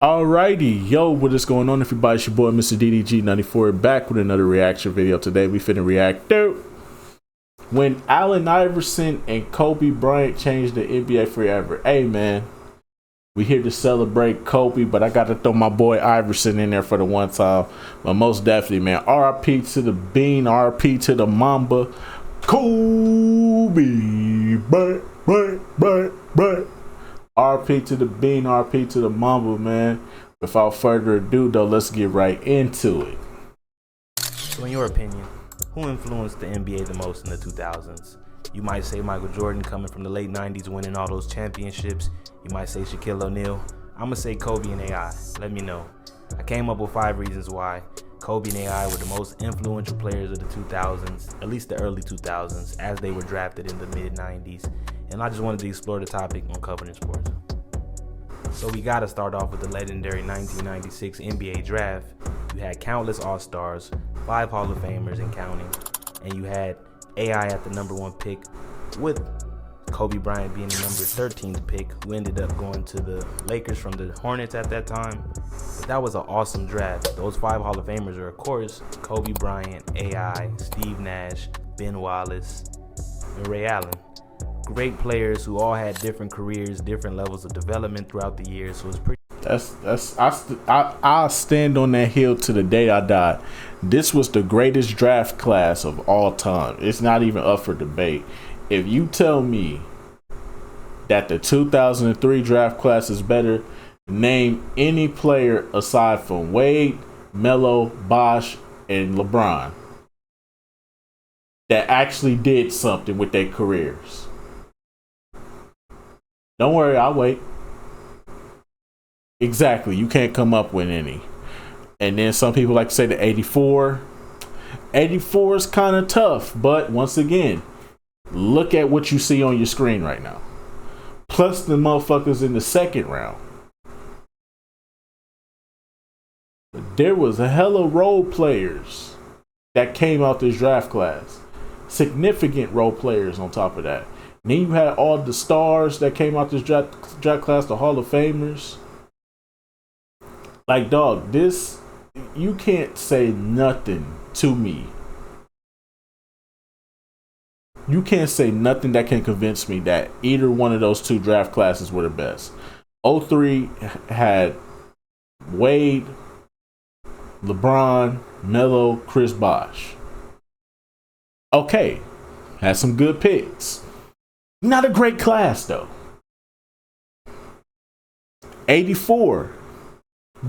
Alrighty, yo, what is going on, everybody? It's your boy, Mr. DDG94, back with another reaction video. Today, we finna react to when Allen Iverson and Kobe Bryant changed the NBA forever. Hey, man, we here to celebrate Kobe, but I got to throw my boy Iverson in there for the one time. But most definitely, man, RIP to the Bean, RIP to the Mamba, Kobe Bryant. RP to the Bean, RP to the Mamba, man. Without further ado, though, let's get right into it. So in your opinion, who influenced the NBA the most in the 2000s? You might say Michael Jordan, coming from the late 90s, winning all those championships. You might say Shaquille O'Neal. I'm going to say Kobe and AI. Let me know. I came up with 5 reasons why Kobe and AI were the most influential players of the 2000s, at least the early 2000s, as they were drafted in the mid-90s. And I just wanted to explore the topic on Covering Sports. So we gotta start off with the legendary 1996 NBA draft. You had countless All-Stars, 5 Hall of Famers and counting, and you had AI at the #1 pick, with Kobe Bryant being the number 13th pick, who ended up going to the Lakers from the Hornets at that time. But that was an awesome draft. Those 5 Hall of Famers are, of course, Kobe Bryant, AI, Steve Nash, Ben Wallace, and Ray Allen. Great players who all had different careers, different levels of development throughout the years. So it's pretty. I stand on that hill to the day I die. This was the greatest draft class of all time. It's not even up for debate. If you tell me that the 2003 draft class is better, name any player aside from Wade, Melo, Bosh, and LeBron that actually did something with their careers. Don't worry, I'll wait. Exactly, you can't come up with any. And then some people like to say the 84. 84 is kind of tough, but once again, look at what you see on your screen right now. Plus the motherfuckers in the second round. There was a hella role players that came out this draft class. Significant role players on top of that. And then you had all the stars that came out this draft class, the Hall of Famers. Like, dog, this, you can't say nothing to me. You can't say nothing that can convince me that either one of those 2 draft classes were the best. 03 had Wade, LeBron, Melo, Chris Bosh. Okay, had some good picks. Not a great class, though. 84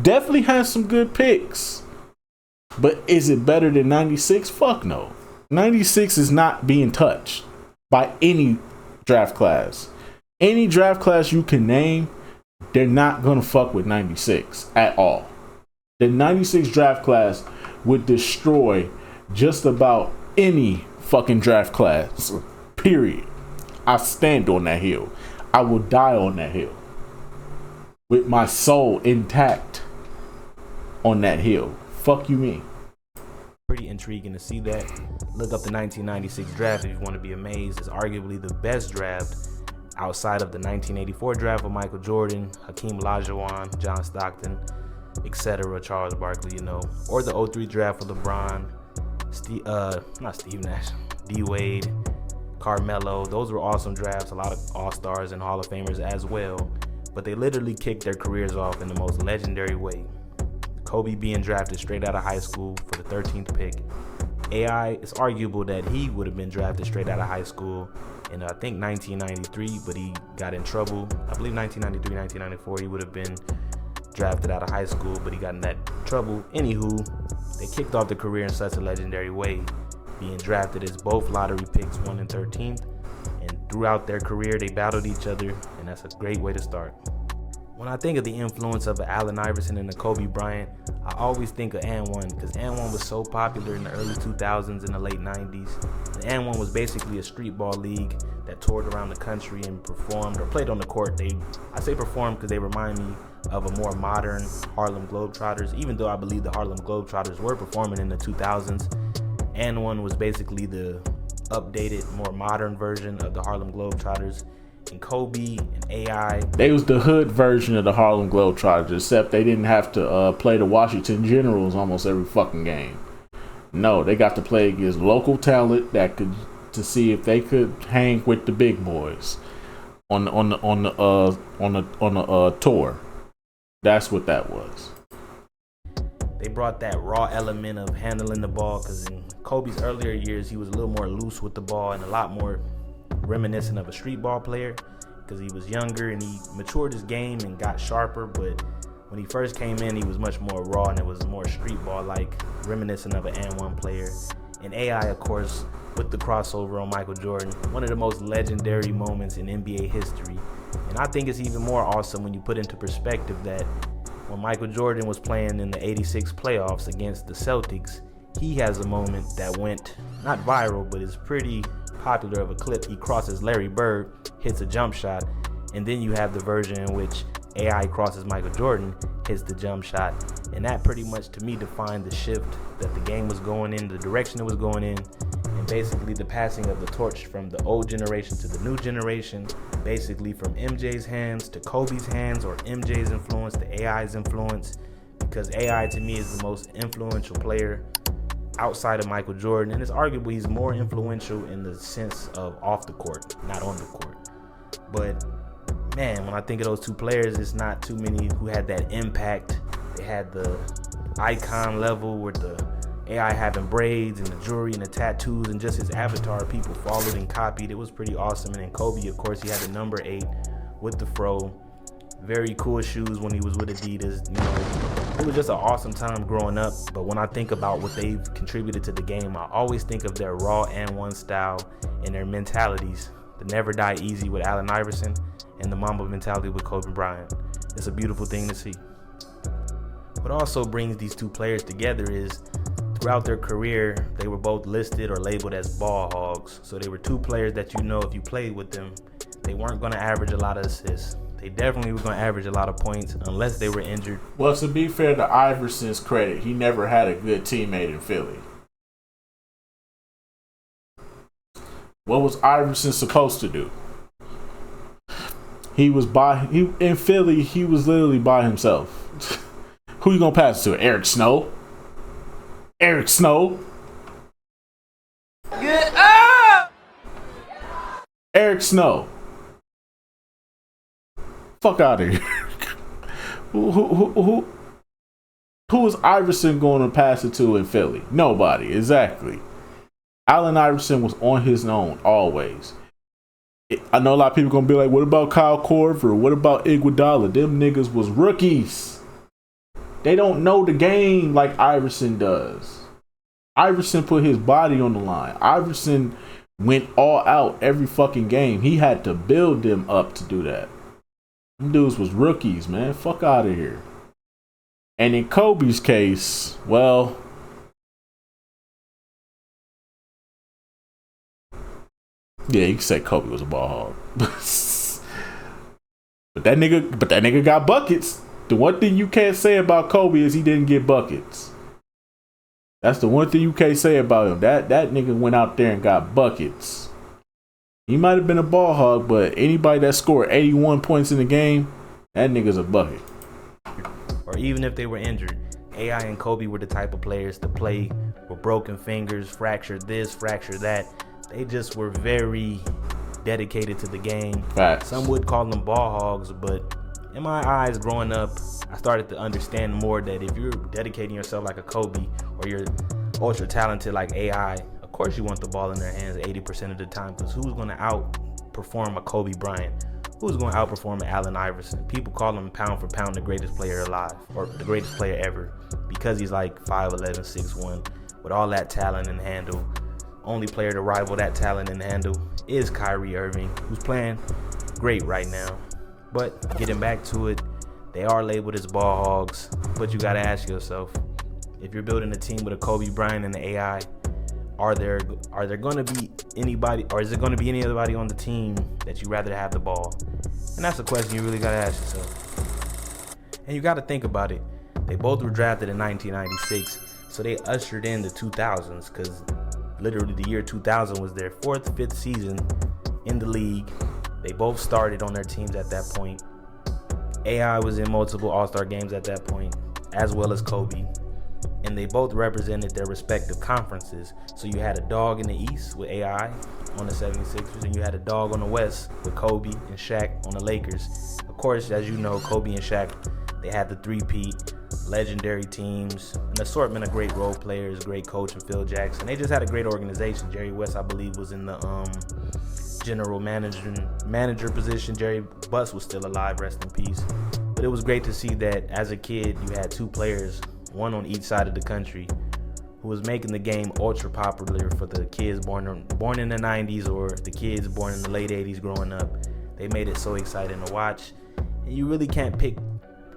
definitely has some good picks. But is it better than 96? Fuck no. 96 is not being touched by any draft class. Any draft class you can name, they're not going to fuck with 96 at all. The 96 draft class would destroy just about any fucking draft class. Period. I stand on that hill. I will die on that hill. With my soul intact on that hill. Fuck you mean? Pretty intriguing to see that. Look up the 1996 draft if you want to be amazed. It's arguably the best draft outside of the 1984 draft with Michael Jordan, Hakeem Olajuwon, John Stockton, etc., Charles Barkley, you know, or the 03 draft with LeBron, not Steve Nash, D Wade, Carmelo. Those were awesome drafts, a lot of All-Stars and Hall of Famers as well, but they literally kicked their careers off in the most legendary way. Kobe being drafted straight out of high school for the 13th pick. AI, it's arguable that he would have been drafted straight out of high school in, I think, 1993, but he got in trouble. I believe 1993, 1994, he would have been drafted out of high school, but he got in that trouble. Anywho, they kicked off the career in such a legendary way, being drafted as both lottery picks, 1 and 13th, and throughout their career they battled each other, and that's a great way to start. When I think of the influence of Allen Iverson and the Kobe Bryant, I always think of And1, because And1 was so popular in the early 2000s and the late 90s. And And1 was basically a street ball league that toured around the country and performed or played on the court. I say performed because they remind me of a more modern Harlem Globetrotters, even though I believe the Harlem Globetrotters were performing in the 2000s. And1 was basically the updated, more modern version of the Harlem Globetrotters. and Kobe and AI. They was the hood version of the Harlem Globetrotters, except they didn't have to play the Washington Generals almost every fucking game. No, they got to play against local talent that could to see if they could hang with the big boys on the tour. That's what that was. They brought that raw element of handling the ball, because in Kobe's earlier years, he was a little more loose with the ball and a lot more reminiscent of a street ball player, because he was younger and he matured his game and got sharper. But when he first came in, he was much more raw and it was more street ball like, reminiscent of an and-one player. And AI, of course, with the crossover on Michael Jordan, one of the most legendary moments in NBA history. And I think it's even more awesome when you put into perspective that when Michael Jordan was playing in the 86 playoffs against the Celtics, he has a moment that went not viral, but is pretty popular of a clip. He crosses Larry Bird, hits a jump shot, and then you have the version in which AI crosses Michael Jordan, hits the jump shot. And that pretty much, to me, defined the shift that the game was going in, the direction it was going in, and basically the passing of the torch from the old generation to the new generation, basically from MJ's hands to Kobe's hands, or MJ's influence to AI's influence, because AI to me is the most influential player outside of Michael Jordan, and it's arguably he's more influential in the sense of off the court, not on the court. But man, when I think of those two players, it's not too many who had that impact. They had the icon level with the AI having braids and the jewelry and the tattoos, and just his avatar people followed and copied. It was pretty awesome. And then Kobe, of course, he had the number 8 with the fro. Very cool shoes when he was with Adidas. You know, it was just an awesome time growing up. But when I think about what they've contributed to the game, I always think of their raw and one style and their mentalities. The never die easy with Allen Iverson and the Mamba mentality with Kobe Bryant. It's a beautiful thing to see. What also brings these two players together is throughout their career, they were both listed or labeled as ball hogs. So they were two players that, you know, if you played with them, they weren't going to average a lot of assists. They definitely were going to average a lot of points unless they were injured. Well, to be fair to Iverson's credit, he never had a good teammate in Philly. What was Iverson supposed to do? In Philly, he was literally by himself. Who you gonna pass to? Eric Snow? Eric Snow? Get up! Eric Snow. Fuck out of here. Who is Iverson going to pass it to in Philly? Nobody. Exactly. Allen Iverson was on his own always. I know a lot of people going to be like, what about Kyle Korver? What about Iguodala? Them niggas was rookies. They don't know the game like Iverson does. Iverson put his body on the line. Iverson went all out every fucking game. He had to build them up to do that. Them dudes was rookies, man. Fuck out of here. And in Kobe's case, well, yeah, you can say Kobe was a ball hog. but that nigga got buckets. The one thing you can't say about Kobe is he didn't get buckets. That's the one thing you can't say about him. That nigga went out there and got buckets. He might have been a ball hog, but anybody that scored 81 points in the game, that nigga's a bucket. Or even if they were injured, AI and Kobe were the type of players to play with broken fingers, fractured this, fractured that. They just were very dedicated to the game. Facts. Some would call them ball hogs, but in my eyes growing up, I started to understand more that if you're dedicating yourself like a Kobe, or you're ultra talented like AI, of course you want the ball in their hands 80% of the time, because who's going to outperform a Kobe Bryant? Who's going to outperform an Allen Iverson? People call him pound for pound the greatest player alive, or the greatest player ever, because he's like 5'11", 6'1", with all that talent and handle. Only player to rival that talent and handle is Kyrie Irving, who's playing great right now. But getting back to it, they are labeled as ball hogs, but you got to ask yourself, if you're building a team with a Kobe Bryant and the AI, are there going to be anybody, or is there going to be anybody on the team that you rather have the ball? And that's a question you really got to ask yourself. And you got to think about it. They both were drafted in 1996, so they ushered in the 2000s, because literally the year 2000 was their 4th, 5th season in the league. They both started on their teams at that point. AI was in multiple All-Star games at that point, as well as Kobe. And they both represented their respective conferences. So you had a dog in the East with AI on the 76ers, and you had a dog on the West with Kobe and Shaq on the Lakers. Of course, as you know, Kobe and Shaq, they had the three-peat, legendary teams, an assortment of great role players, great coach in Phil Jackson. They just had a great organization. Jerry West, I believe, was in the general manager position. Jerry Buss was still alive, rest in peace. But it was great to see that as a kid, you had two players, one on each side of the country, who was making the game ultra popular for the kids born in the 90s or the kids born in the late 80s growing up. They made it so exciting to watch. And you really can't pick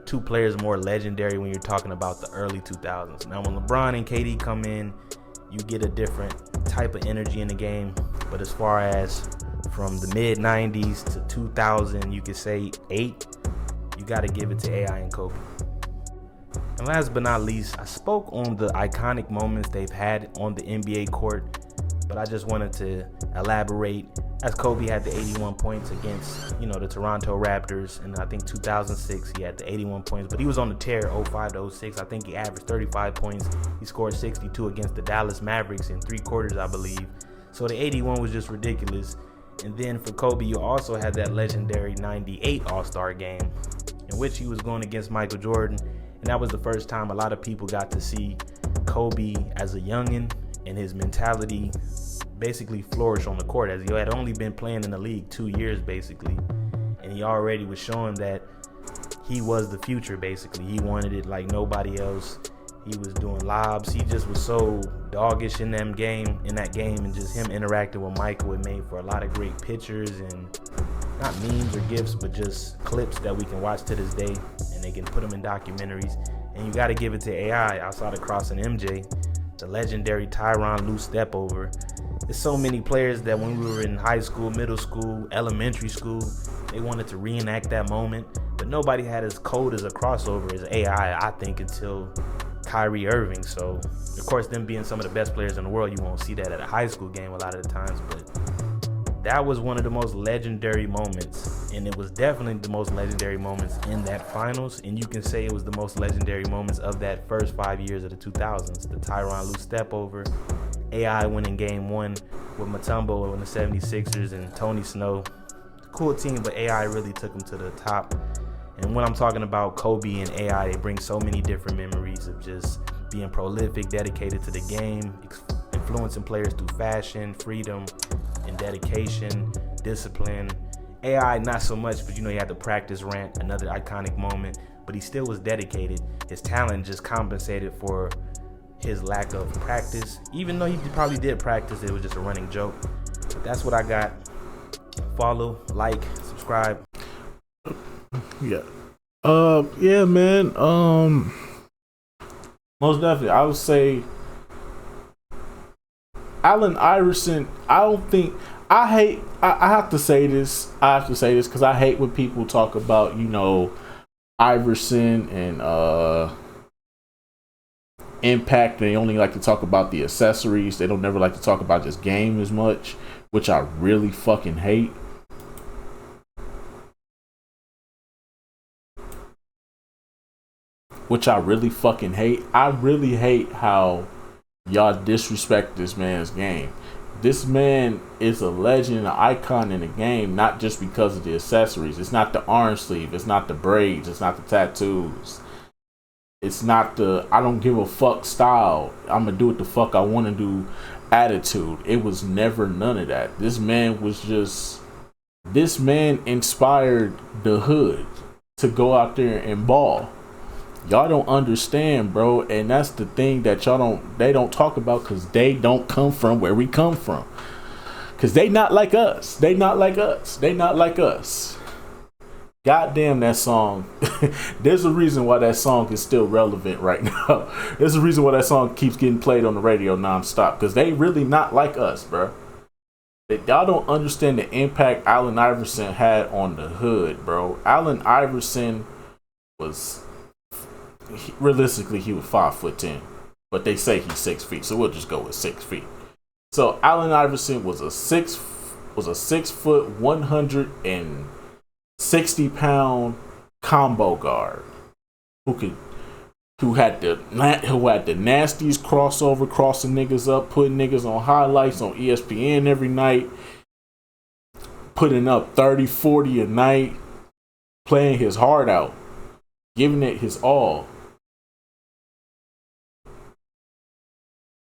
two players more legendary when you're talking about the early 2000s. Now, when LeBron and KD come in, you get a different type of energy in the game. But as far as from the mid 90s to 2000, you could say 8, you got to give it to AI and Kobe. And last but not least, I spoke on the iconic moments they've had on the NBA court, but I just wanted to elaborate. As Kobe had the 81 points against, the Toronto Raptors, and I think 2006 he had the 81 points, but he was on the tear 05 to 06. I think he averaged 35 points. He scored 62 against the Dallas Mavericks in 3 quarters, I believe. So the 81 was just ridiculous. And then for Kobe, you also had that legendary 98 All-Star game in which he was going against Michael Jordan. And that was the first time a lot of people got to see Kobe as a youngin' and his mentality basically flourish on the court, as he had only been playing in the league 2 years basically. And he already was showing that he was the future basically. He wanted it like nobody else. He was doing lobs. He just was so doggish in that game, and just him interacting with Michael, it made for a lot of great pictures and not memes or gifs, but just clips that we can watch to this day, and they can put them in documentaries. And you got to give it to AI outside of crossing MJ, the legendary Tyronn Lue step over. There's so many players that when we were in high school, middle school, elementary school, they wanted to reenact that moment, but nobody had as cold as a crossover as AI, I think, until Kyrie Irving. So, of course, them being some of the best players in the world, you won't see that at a high school game a lot of the times, but that was one of the most legendary moments, and it was definitely the most legendary moments in that finals, and you can say it was the most legendary moments of that first 5 years of the 2000s. The Tyronn Lue step over, AI winning game 1 with Mutombo on the 76ers and Tony Snow. Cool team, but AI really took them to the top. And when I'm talking about Kobe and AI, they bring so many different memories of just being prolific, dedicated to the game, influencing players through fashion, freedom, and dedication, discipline. AI, not so much, but he had the practice rant, another iconic moment, but he still was dedicated. His talent just compensated for his lack of practice. Even though he probably did practice, it was just a running joke. But that's what I got. Follow, like, subscribe. Yeah, man. Most definitely, I would say Allen Iverson. I have to say this because I hate when people talk about Iverson and impact. They only like to talk about the accessories. They don't never like to talk about this game as much, which I really fucking hate. I really hate how y'all disrespect this man's game. This man is a legend, an icon in the game, not just because of the accessories. It's not the orange sleeve. It's not the braids. It's not the tattoos. It's not the I don't give a fuck style. I'm going to do what the fuck I want to do attitude. It was never none of that. This man inspired the hood to go out there and ball. Y'all don't understand, bro, and that's the thing that they don't talk about because they don't come from where we come from. Because they not like us. Goddamn that song. There's a reason why that song is still relevant right now. There's a reason why that song keeps getting played on the radio nonstop. Because they really not like us, bro. Y'all don't understand the impact Allen Iverson had on the hood, bro. Allen Iverson was... realistically, he was 5'10", but they say he's 6 feet, so we'll just go with 6 feet. So Allen Iverson was a was a 6 foot, 160-pound combo guard who had the nastiest crossover, crossing niggas up, putting niggas on highlights on ESPN every night, putting up 30, 40 a night, playing his heart out, giving it his all.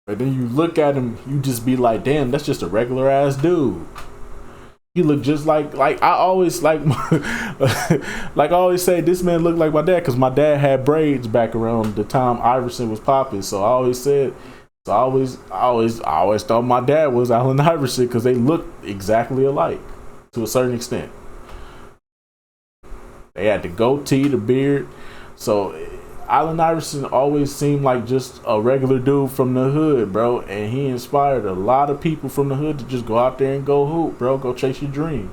But then you look at him, you just be like, damn, that's just a regular ass dude. He looked just like I always like I always say, this man looked like my dad, because my dad had braids back around the time Iverson was popping. So I always thought my dad was Allen Iverson, because they looked exactly alike to a certain extent. They had the goatee, the beard. So Allen Iverson always seemed like just a regular dude from the hood, bro. And he inspired a lot of people from the hood to just go out there and go hoop, bro. Go chase your dreams.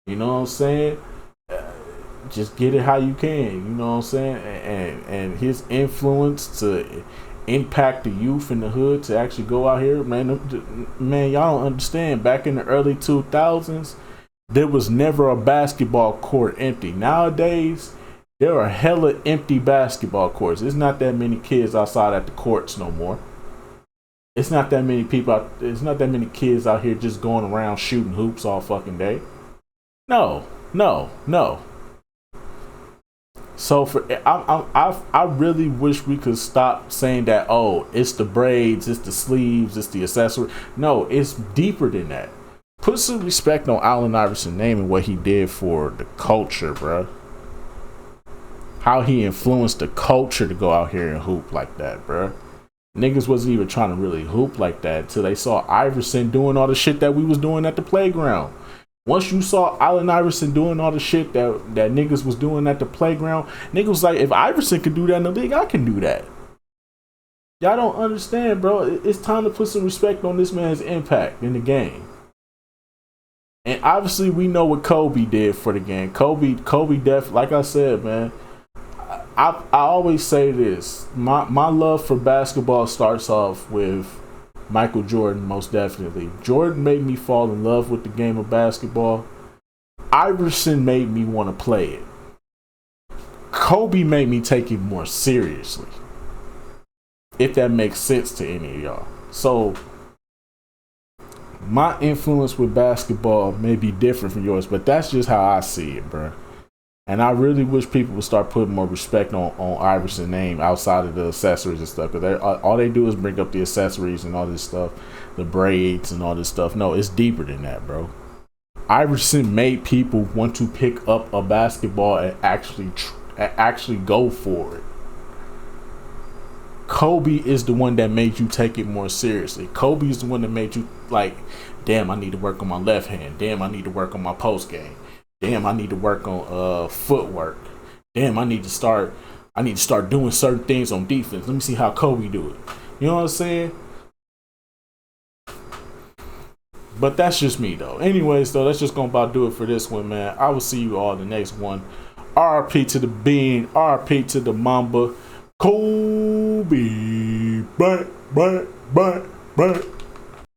You know what I'm saying? Just get it how you can. You know what I'm saying? And his influence to impact the youth in the hood to actually go out here, man, y'all don't understand. Back in the early 2000s, there was never a basketball court empty. Nowadays, there are hella empty basketball courts. There's not that many kids outside at the courts no more. It's not that many there's not that many kids out here just going around shooting hoops all fucking day. No. So I really wish we could stop saying that, oh, it's the braids, it's the sleeves, it's the accessory. No, it's deeper than that. Put some respect on Allen Iverson's name and what he did for the culture, bruh. How he influenced the culture to go out here and hoop like that, bruh. Niggas wasn't even trying to really hoop like that until they saw Iverson doing all the shit that we was doing at the playground. Once you saw Allen Iverson doing all the shit that niggas was doing at the playground, niggas was like, if Iverson can do that in the league, I can do that. Y'all don't understand, bro. It's time to put some respect on this man's impact in the game. And obviously, we know what Kobe did for the game. Kobe like I said, man, I always say this. My love for basketball starts off with Michael Jordan, most definitely. Jordan made me fall in love with the game of basketball. Iverson made me want to play it. Kobe made me take it more seriously. If that makes sense to any of y'all. So, my influence with basketball may be different from yours, but that's just how I see it, bro. And I really wish people would start putting more respect on Iverson's name outside of the accessories and stuff. Because all they do is bring up the accessories and all this stuff, the braids and all this stuff. No, it's deeper than that, bro. Iverson made people want to pick up a basketball and actually go for it. Kobe is the one that made you take it more seriously. Kobe is the one that made you like, damn, I need to work on my left hand. Damn, I need to work on my post game. Damn, I need to work on footwork. Damn, I need to start doing certain things on defense. Let me see how Kobe do it. You know what I'm saying? But that's just me though. Anyways, though, that's just gonna about do it for this one, man. I will see you all in the next one. RP to the Bean, RP to the Mamba. Kobe Bryant.